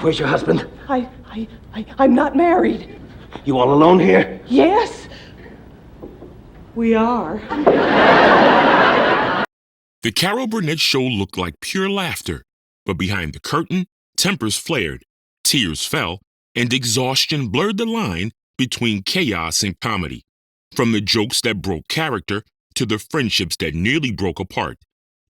Where's your husband? I'm not married. You all alone here? Yes, we are. The Carol Burnett Show looked like pure laughter, but behind the curtain, tempers flared, tears fell, and exhaustion blurred the line between chaos and comedy. From the jokes that broke character, to the friendships that nearly broke apart,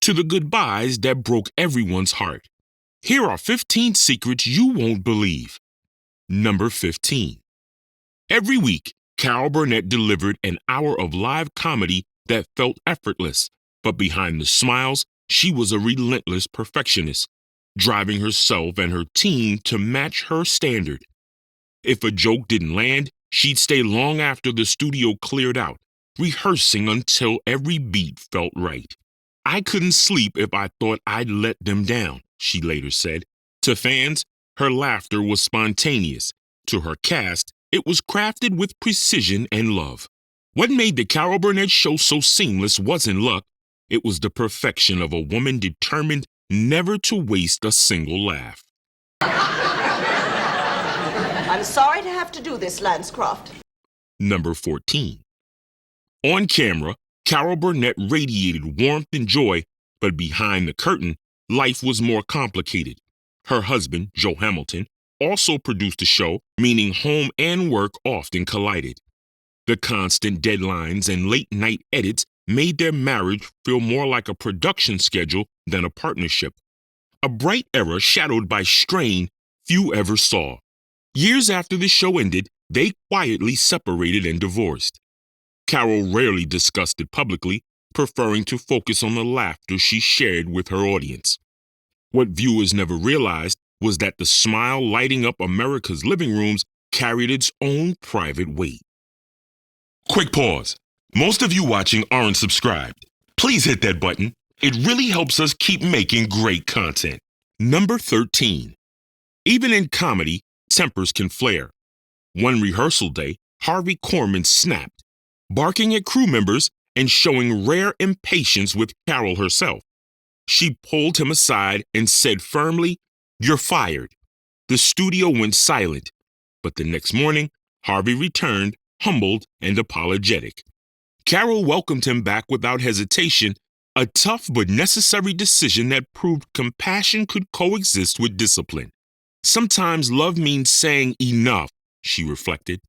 to the goodbyes that broke everyone's heart. Here are 15 secrets you won't believe. Number 15. Every week, Carol Burnett delivered an hour of live comedy that felt effortless, but behind the smiles, she was a relentless perfectionist, driving herself and her team to match her standard. If a joke didn't land, she'd stay long after the studio cleared out, rehearsing until every beat felt right. I couldn't sleep if I thought I'd let them down, she later said. To fans, her laughter was spontaneous. To her cast, it was crafted with precision and love. What made the Carol Burnett Show so seamless wasn't luck. It was the perfection of a woman determined never to waste a single laugh. I'm sorry to have to do this, Lancecroft. Number 14. On camera, Carol Burnett radiated warmth and joy, but behind the curtain, life was more complicated. Her husband, Joe Hamilton, also produced the show, meaning home and work often collided. The constant deadlines and late-night edits made their marriage feel more like a production schedule than a partnership. A bright era shadowed by strain few ever saw. Years after the show ended, they quietly separated and divorced. Carol rarely discussed it publicly, preferring to focus on the laughter she shared with her audience. What viewers never realized was that the smile lighting up America's living rooms carried its own private weight. Quick pause. Most of you watching aren't subscribed. Please hit that button. It really helps us keep making great content. Number 13. Even in comedy, tempers can flare. One rehearsal day, Harvey Korman snapped, barking at crew members and showing rare impatience with Carol herself. She pulled him aside and said firmly, "You're fired." The studio went silent, but the next morning, Harvey returned, humbled and apologetic. Carol welcomed him back without hesitation, a tough but necessary decision that proved compassion could coexist with discipline. Sometimes love means saying enough, she reflected.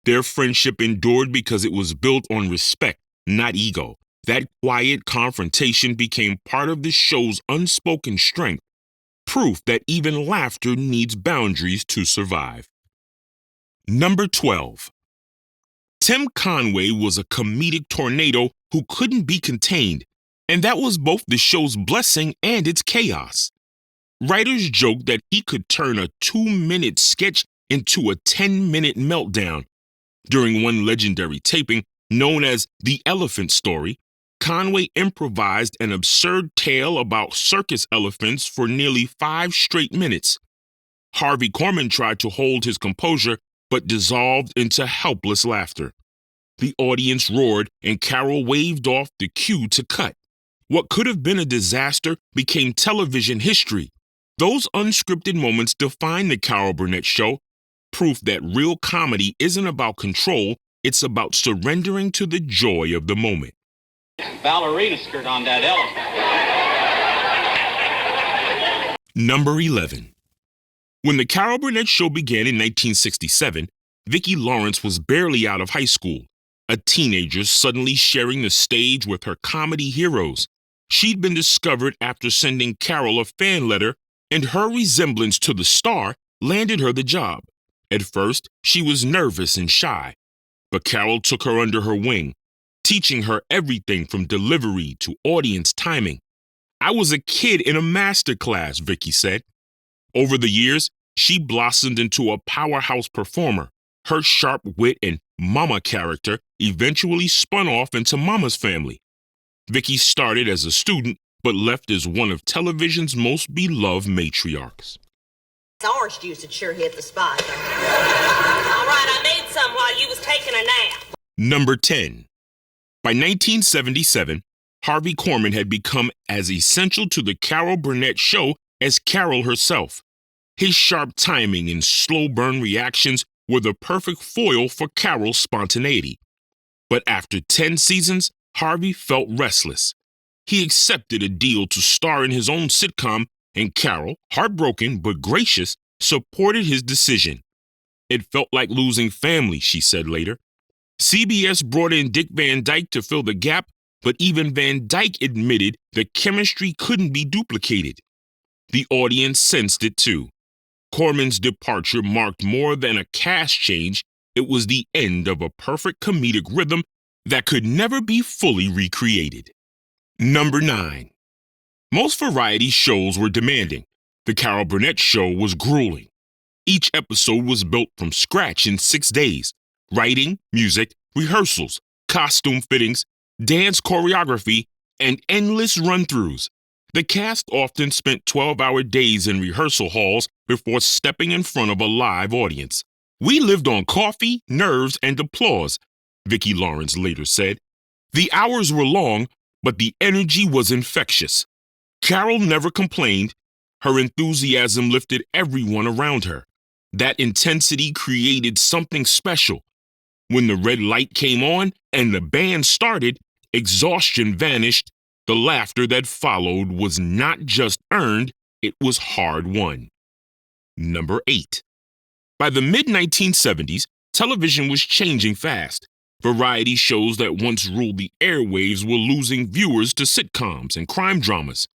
Their friendship endured because it was built on respect, not ego. That quiet confrontation became part of the show's unspoken strength, proof that even laughter needs boundaries to survive. Number 12. Tim Conway was a comedic tornado who couldn't be contained, and that was both the show's blessing and its chaos. Writers joked that he could turn a 2-minute sketch into a 10-minute meltdown. During one legendary taping, known as The Elephant Story, Conway improvised an absurd tale about circus elephants for nearly 5 straight minutes. Harvey Korman tried to hold his composure, but dissolved into helpless laughter. The audience roared, and Carol waved off the cue to cut. What could have been a disaster became television history. Those unscripted moments define the Carol Burnett Show, proof that real comedy isn't about control, it's about surrendering to the joy of the moment. Ballerina skirt on that elephant. Number 11. When the Carol Burnett Show began in 1967, Vicki Lawrence was barely out of high school, a teenager suddenly sharing the stage with her comedy heroes. She'd been discovered after sending Carol a fan letter, and her resemblance to the star landed her the job. At first, she was nervous and shy, but Carol took her under her wing, teaching her everything from delivery to audience timing. "I was a kid in a master class," Vicki said. Over the years, she blossomed into a powerhouse performer. Her sharp wit and mama character eventually spun off into Mama's Family. Vicki started as a student, but left as one of television's most beloved matriarchs. Orange juice had sure hit the spot. All right, I made some while you was taking a nap. Number 10. By 1977, Harvey Korman had become as essential to the Carol Burnett Show as Carol herself. His sharp timing and slow burn reactions were the perfect foil for Carol's spontaneity. But after 10 seasons, Harvey felt restless. He accepted a deal to star in his own sitcom, and Carol, heartbroken but gracious, supported his decision. It felt like losing family, she said later. CBS brought in Dick Van Dyke to fill the gap, but even Van Dyke admitted the chemistry couldn't be duplicated. The audience sensed it too. Corman's departure marked more than a cast change. It was the end of a perfect comedic rhythm that could never be fully recreated. Number 9. Most variety shows were demanding. The Carol Burnett Show was grueling. Each episode was built from scratch in 6 days. Writing, music, rehearsals, costume fittings, dance choreography, and endless run-throughs. The cast often spent 12-hour days in rehearsal halls before stepping in front of a live audience. We lived on coffee, nerves, and applause, Vicki Lawrence later said. The hours were long, but the energy was infectious. Carol never complained. Her enthusiasm lifted everyone around her. That intensity created something special. When the red light came on and the band started, exhaustion vanished. The laughter that followed was not just earned, it was hard-won. Number 8. By the mid-1970s, television was changing fast. Variety shows that once ruled the airwaves were losing viewers to sitcoms and crime dramas.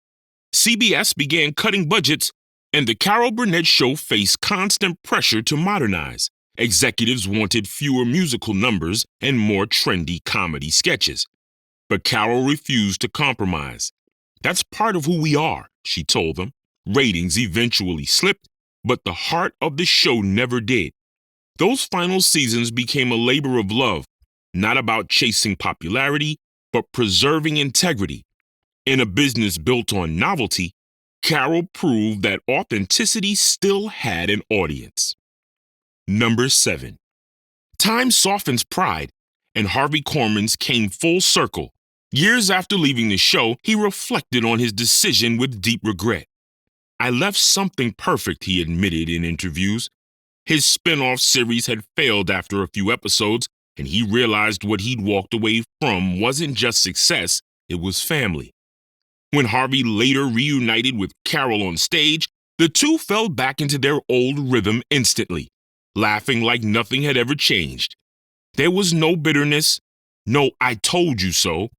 CBS began cutting budgets, and the Carol Burnett Show faced constant pressure to modernize. Executives wanted fewer musical numbers and more trendy comedy sketches. But Carol refused to compromise. That's part of who we are, she told them. Ratings eventually slipped, but the heart of the show never did. Those final seasons became a labor of love, not about chasing popularity, but preserving integrity. In a business built on novelty, Carol proved that authenticity still had an audience. Number 7. Time softens pride, and Harvey Korman's came full circle. Years after leaving the show, he reflected on his decision with deep regret. I left something perfect, he admitted in interviews. His spin-off series had failed after a few episodes, and he realized what he'd walked away from wasn't just success, it was family. When Harvey later reunited with Carol on stage, the two fell back into their old rhythm instantly, laughing like nothing had ever changed. There was no bitterness, no "I told you so,"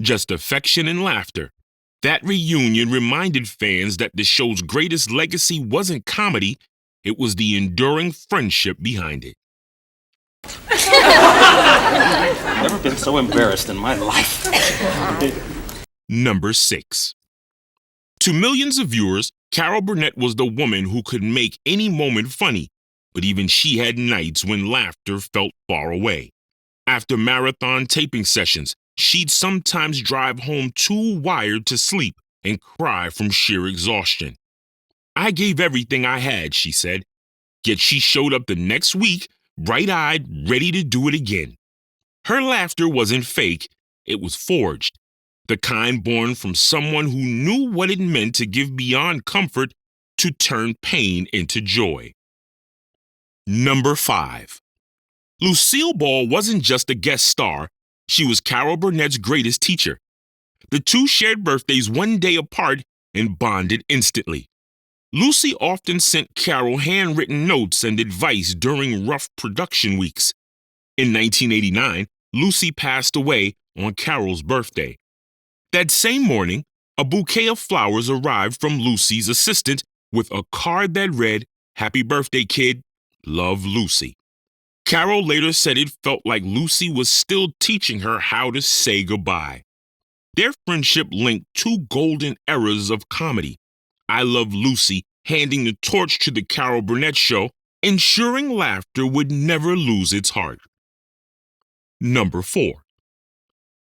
just affection and laughter. That reunion reminded fans that the show's greatest legacy wasn't comedy, it was the enduring friendship behind it. I've never been so embarrassed in my life. Number 6. To millions of viewers, Carol Burnett was the woman who could make any moment funny, but even she had nights when laughter felt far away. After marathon taping sessions, she'd sometimes drive home too wired to sleep and cry from sheer exhaustion. I gave everything I had, she said, yet she showed up the next week, bright-eyed, ready to do it again. Her laughter wasn't fake, it was forged, the kind born from someone who knew what it meant to give beyond comfort to turn pain into joy. Number 5. Lucille Ball wasn't just a guest star, she was Carol Burnett's greatest teacher. The two shared birthdays one day apart and bonded instantly. Lucy often sent Carol handwritten notes and advice during rough production weeks. In 1989, Lucy passed away on Carol's birthday. That same morning, a bouquet of flowers arrived from Lucy's assistant with a card that read, "Happy birthday, kid. Love, Lucy." Carol later said it felt like Lucy was still teaching her how to say goodbye. Their friendship linked two golden eras of comedy. I Love Lucy handing the torch to the Carol Burnett Show, ensuring laughter would never lose its heart. Number 4.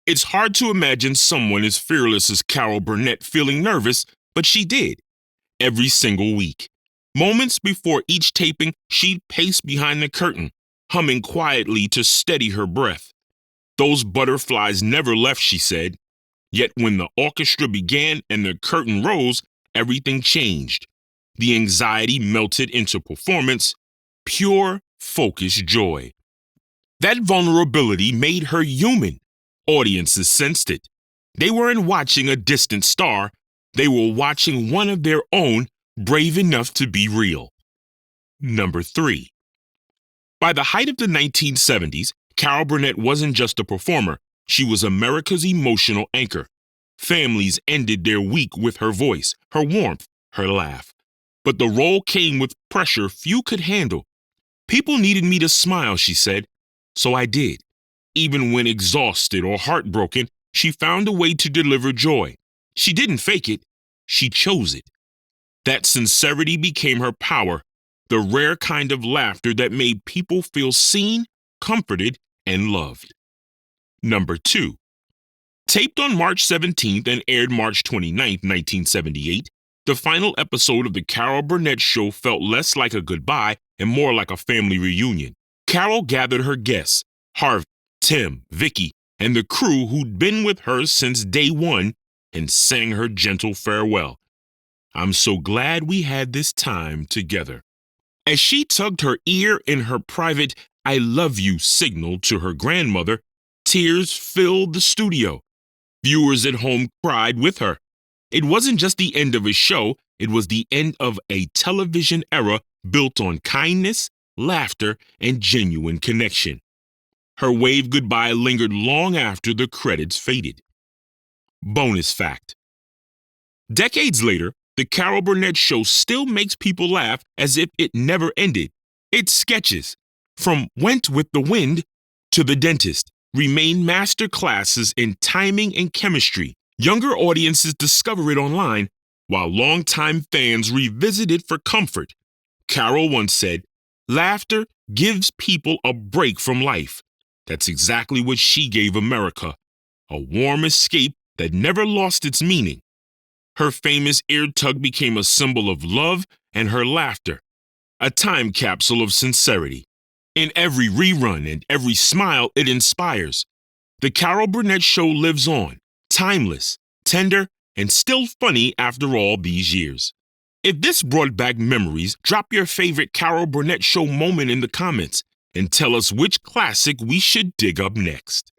It's hard to imagine someone as fearless as Carol Burnett feeling nervous, but she did. Every single week. Moments before each taping, she'd pace behind the curtain, humming quietly to steady her breath. Those butterflies never left, she said. Yet when the orchestra began and the curtain rose, everything changed. The anxiety melted into performance, pure, focused joy. That vulnerability made her human. Audiences sensed it. They weren't watching a distant star. They were watching one of their own, brave enough to be real. Number 3. By the height of the 1970s, Carol Burnett wasn't just a performer. She was America's emotional anchor. Families ended their week with her voice, her warmth, her laugh. But the role came with pressure few could handle. People needed me to smile, she said. So I did. Even when exhausted or heartbroken, she found a way to deliver joy. She didn't fake it. She chose it. That sincerity became her power, the rare kind of laughter that made people feel seen, comforted, and loved. Number 2. Taped on March 17th and aired March 29th, 1978, the final episode of the Carol Burnett Show felt less like a goodbye and more like a family reunion. Carol gathered her guests, Harvey, Tim, Vicky, and the crew who'd been with her since day one, and sang her gentle farewell. I'm so glad we had this time together. As she tugged her ear in her private I love you signal to her grandmother, tears filled the studio. Viewers at home cried with her. It wasn't just the end of a show, it was the end of a television era built on kindness, laughter, and genuine connection. Her wave goodbye lingered long after the credits faded. Bonus fact. Decades later, the Carol Burnett Show still makes people laugh as if it never ended. Its sketches, from Went with the Wind to The Dentist, remain master classes in timing and chemistry. Younger audiences discover it online, while longtime fans revisit it for comfort. Carol once said, "Laughter gives people a break from life." That's exactly what she gave America, a warm escape that never lost its meaning. Her famous ear tug became a symbol of love and her laughter, a time capsule of sincerity. In every rerun and every smile it inspires. The Carol Burnett Show lives on, timeless, tender, and still funny after all these years. If this brought back memories, drop your favorite Carol Burnett Show moment in the comments and tell us which classic we should dig up next.